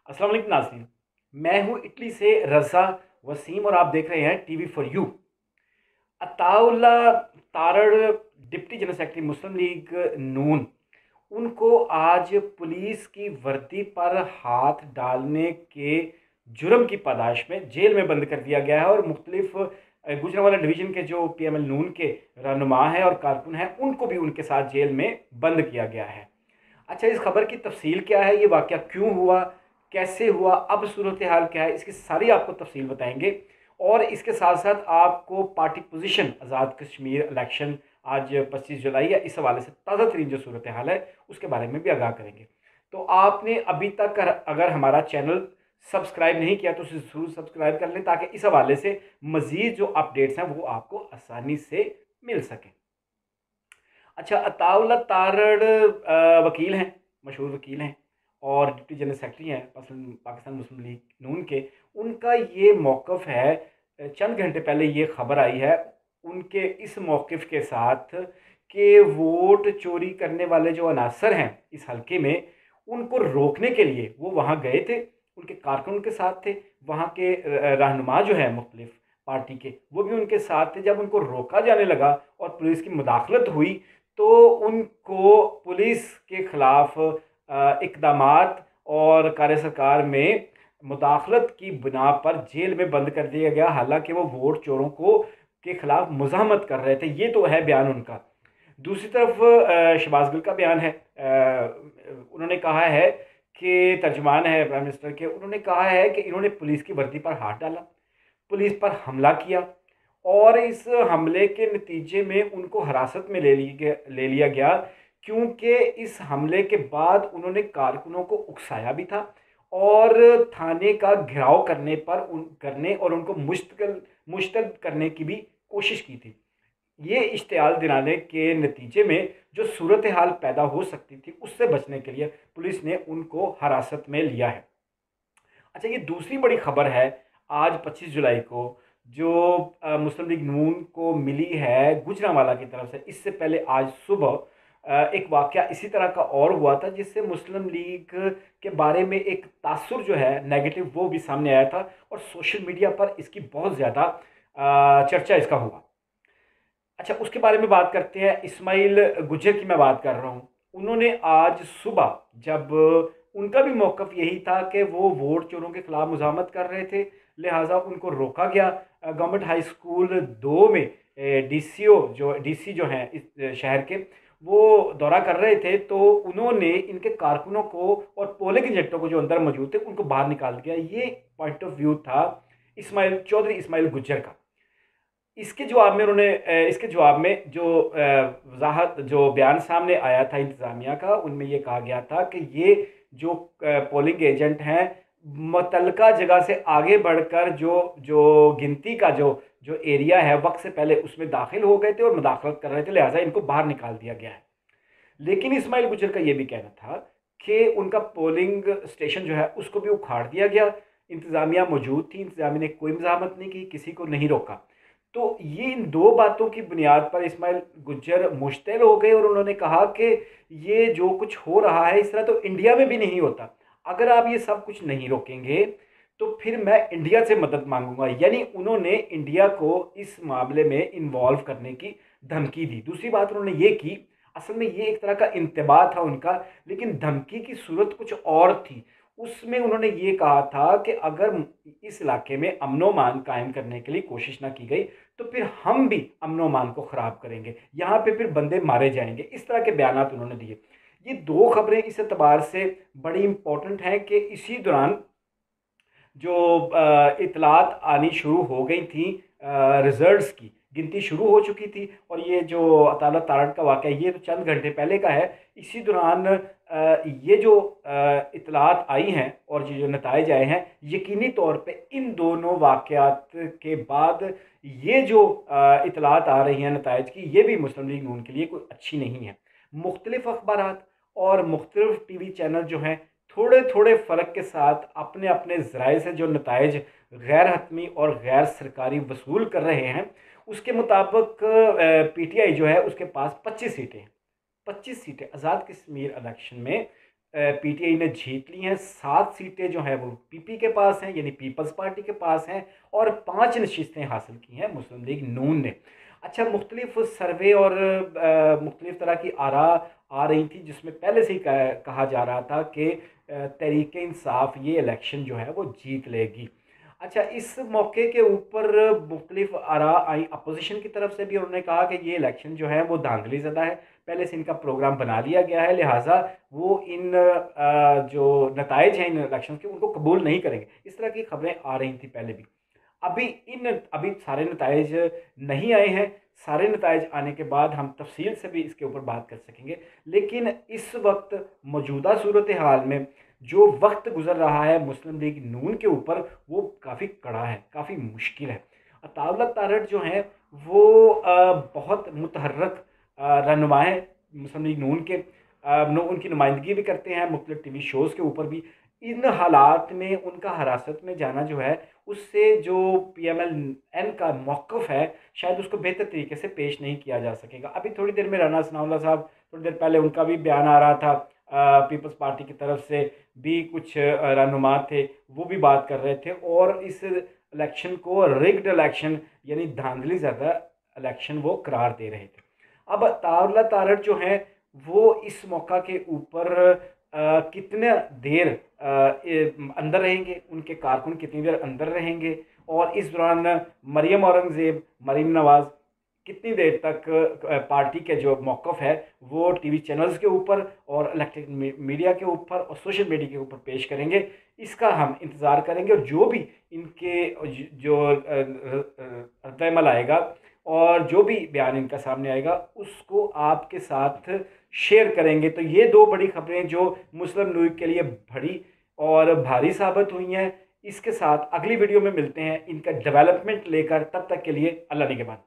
अस्सलाम वालेकुम नाज़रीन। मैं हूँ इटली से रज़ा वसीम और आप देख रहे हैं TV for you. Ataullah Tarar deputy general secretary Muslim League Noon, उनको आज पुलिस की वर्दी पर हाथ डालने के जुर्म की पादाश में जेल में बंद कर दिया गया है और मुख्तलिफ गुजरांवाला डिवीज़न के जो पीएमएल नून के रहनुमा हैं और कारकुन हैं, उनको भी उनके साथ जेल में बंद किया गया है। अच्छा, इस खबर की तफसील क्या है, ये वाक़या क्यों हुआ, कैसे हुआ, अब सूरत हाल क्या है, इसकी सारी आपको तफसील बताएंगे। और इसके साथ साथ आपको party position Azad Kashmir election आज 25 जुलाई है, इस हवाले से ताज़ा तरीन जो सूरत हाल है उसके बारे में भी आगाह करेंगे। तो आपने अभी तक अगर हमारा चैनल सब्सक्राइब नहीं किया तो उसे ज़रूर सब्सक्राइब कर लें ताकि इस हवाले से मज़ीद जो अपडेट्स हैं वो आपको आसानी से मिल सकें। अच्छा, अताउल्ला तारड़ वकील हैं, मशहूर वकील हैं और डिप्टी जनरल सेक्रेटरी हैं पाकिस्तान मुस्लिम लीग नून के। उनका ये मौक़िफ़ है, चंद घंटे पहले ये ख़बर आई है उनके इस मौक़िफ़ के साथ कि वोट चोरी करने वाले जो अनासर हैं इस हलके में, उनको रोकने के लिए वो वहाँ गए थे, उनके कारकुन उनके साथ थे, वहाँ के रहनुमा जो हैं मुख्तलिफ़ पार्टी के, वो भी उनके साथ थे। जब उनको रोका जाने लगा और पुलिस की मुदाखलत हुई तो उनको पुलिस के ख़िलाफ़ इक़दामात और कार्य सरकार में मुदाखलत की बिना पर जेल में बंद कर दिया गया, हालांकि वो वोट चोरों को के ख़िलाफ़ मुज़ाहमत कर रहे थे। ये तो है बयान उनका। दूसरी तरफ शहबाज गिल का बयान है। उन्होंने कहा है कि तर्जुमान है प्राइम मिनिस्टर के, उन्होंने कहा है कि इन्होंने पुलिस की वर्दी पर हाथ डाला, पुलिस पर हमला किया और इस हमले के नतीजे में उनको हिरासत में ले लिया गया, क्योंकि इस हमले के बाद उन्होंने कारकुनों को उकसाया भी था और थाने का घेराव करने और उनको मुश्तल करने की भी कोशिश की थी। ये इश्तियाल दिलाने के नतीजे में जो सूरत हाल पैदा हो सकती थी, उससे बचने के लिए पुलिस ने उनको हिरासत में लिया है। अच्छा, ये दूसरी बड़ी खबर है आज 25 जुलाई को जो मुस्लिम लीग नून को मिली है गुजरांवाला की तरफ से। इससे पहले आज सुबह एक वाक़या इसी तरह का और हुआ था जिससे मुस्लिम लीग के बारे में एक तासुर जो है नेगेटिव वो भी सामने आया था और सोशल मीडिया पर इसकी बहुत ज़्यादा चर्चा इसका हुआ। अच्छा, उसके बारे में बात करते हैं। इस्माइल गुज्जर की मैं बात कर रहा हूँ। उन्होंने आज सुबह, जब उनका भी मौक़िफ़ यही था कि वो वोट चोरों के ख़िलाफ़ मुज़ाहमत कर रहे थे, लिहाजा उनको रोका गया। गवर्नमेंट हाई स्कूल 2 में डीसी जो हैं इस शहर के, वो दौरा कर रहे थे, तो उन्होंने इनके कारकुनों को और पोलिंग एजेंटों को जो अंदर मौजूद थे उनको बाहर निकाल दिया। ये पॉइंट ऑफ व्यू था चौधरी इस्माइल गुज्जर का। इसके जवाब में जो वज़ाहत जो बयान सामने आया था इंतज़ामिया का, उनमें ये कहा गया था कि ये जो पोलिंग एजेंट हैं मुतल्लिका जगह से आगे बढ़कर जो जो गिनती का जो एरिया है वक्त से पहले उसमें दाखिल हो गए थे और मुदाखलत कर रहे थे, लिहाजा इनको बाहर निकाल दिया गया है। लेकिन इस्माइल गुज्जर का ये भी कहना था कि उनका पोलिंग स्टेशन जो है उसको भी उखाड़ दिया गया। इंतज़ामिया मौजूद थी, इंतज़ामिया ने कोई मज़ाहमत नहीं की, किसी को नहीं रोका। तो ये इन 2 बातों की बुनियाद पर इस्माइल गुज्जर मुश्तिल हो गए और उन्होंने कहा कि ये जो कुछ हो रहा है इस तरह तो इंडिया में भी नहीं होता। अगर आप ये सब कुछ नहीं रोकेंगे तो फिर मैं इंडिया से मदद मांगूंगा। यानी उन्होंने इंडिया को इस मामले में इन्वॉल्व करने की धमकी दी। दूसरी बात उन्होंने ये की, असल में ये एक तरह का इंतबा था उनका, लेकिन धमकी की सूरत कुछ और थी। उसमें उन्होंने ये कहा था कि अगर इस इलाके में अमन-ओ-मान कायम करने के लिए कोशिश ना की गई तो फिर हम भी अमन-ओ-मान को ख़राब करेंगे, यहाँ पे फिर बंदे मारे जाएंगे। इस तरह के बयानात उन्होंने दिए। ये 2 खबरें इस एतबार से बड़ी इंपॉर्टेंट हैं कि इसी दौरान जो इतलात आनी शुरू हो गई थी, रिज़ल्ट्स की गिनती शुरू हो चुकी थी और ये जो अताउल्ला तारड़ का वाक़या ये तो चंद घंटे पहले का है। इसी दौरान ये जो इतलात आई हैं और ये जो नताइज आए हैं, यकीनी तौर पे इन दोनों वाक़यात के बाद ये जो इतलात आ रही हैं नताइज की, ये भी मुस्लिम लीग नून के लिए कोई अच्छी नहीं है। मुख्तलिफ़ अखबारात और मुख्तलिफ़ टीवी चैनल जो हैं थोड़े थोड़े फ़र्क के साथ अपने अपने ज़राए से जो नताइज गैर हतमी और गैर सरकारी वसूल कर रहे हैं, उसके मुताबिक पीटीआई जो है उसके पास 25 सीटें हैं। 25 सीटें आज़ाद कश्मीर इलेक्शन में पीटीआई ने जीत ली हैं। 7 सीटें जो हैं वो पीपी के पास हैं, यानी पीपल्स पार्टी के पास हैं, और 5 नशिस्तें हासिल की हैं मुस्लिम लीग नून ने। अच्छा, मुख्तलिफ सर्वे और मुख्तलिफ तरह की आरा आ रही थी, जिसमें पहले से ही कहा जा रहा था कि तहरीक इंसाफ ये इलेक्शन जो है वो जीत लेगी। अच्छा, इस मौके के ऊपर मुख्तलिफ आरा आई अपोजिशन की तरफ से भी। उन्होंने कहा कि ये इलेक्शन जो है वो धांधली ज़दा है, पहले से इनका प्रोग्राम बना लिया गया है, लिहाजा वो इन जो नताइज हैं इन इलेक्शन के उनको कबूल नहीं करेंगे। इस तरह की खबरें आ रही थी पहले भी। अभी सारे नताइज नहीं आए हैं। सारे नताइज आने के बाद हम तफसील से भी इसके ऊपर बात कर सकेंगे। लेकिन इस वक्त मौजूदा सूरत हाल में जो वक्त गुजर रहा है मुस्लिम लीग नून के ऊपर, वो काफ़ी कड़ा है, काफ़ी मुश्किल है। अताउल्लाह तारड़ जो हैं वो बहुत मुतहर्रक रहनुमा हैं मुस्लिम लीग नून के। उनकी नुमाइंदगी भी करते हैं मुख्तलिफ टीवी शोज़ के ऊपर भी। इन हालात में उनका हिरासत में जाना जो है, उससे जो PMLN का मौक़िफ़ है, शायद उसको बेहतर तरीके से पेश नहीं किया जा सकेगा। अभी थोड़ी देर में राना सनाउल्लाह साहब, थोड़ी देर पहले उनका भी बयान आ रहा था, पीपल्स पार्टी की तरफ से भी कुछ रहनुमा थे, वो भी बात कर रहे थे और इस इलेक्शन को रिग्ड इलेक्शन यानी धांधली ज़्यादा इलेक्शन वो करार दे रहे थे। अब अताउल्लाह तारड़ जो हैं वो इस मौका के ऊपर कितने देर अंदर रहेंगे, उनके कारकुन कितनी देर अंदर रहेंगे, और इस दौरान मरियम औरंगज़ेब, मरीम नवाज़ कितनी देर तक पार्टी के जो मौक़िफ़ है वो टीवी चैनल्स के ऊपर और इलेक्ट्रॉनिक मीडिया के ऊपर और सोशल मीडिया के ऊपर पेश करेंगे, इसका हम इंतज़ार करेंगे। और जो भी इनके जो रद्द-ए-अमल आएगा और जो भी बयान इनका सामने आएगा, उसको आपके साथ शेयर करेंगे। तो ये 2 बड़ी खबरें जो मुस्लिम लीग के लिए बड़ी और भारी साबित हुई हैं। इसके साथ अगली वीडियो में मिलते हैं इनका डेवलपमेंट लेकर। तब तक के लिए अल्लाह निगहबान।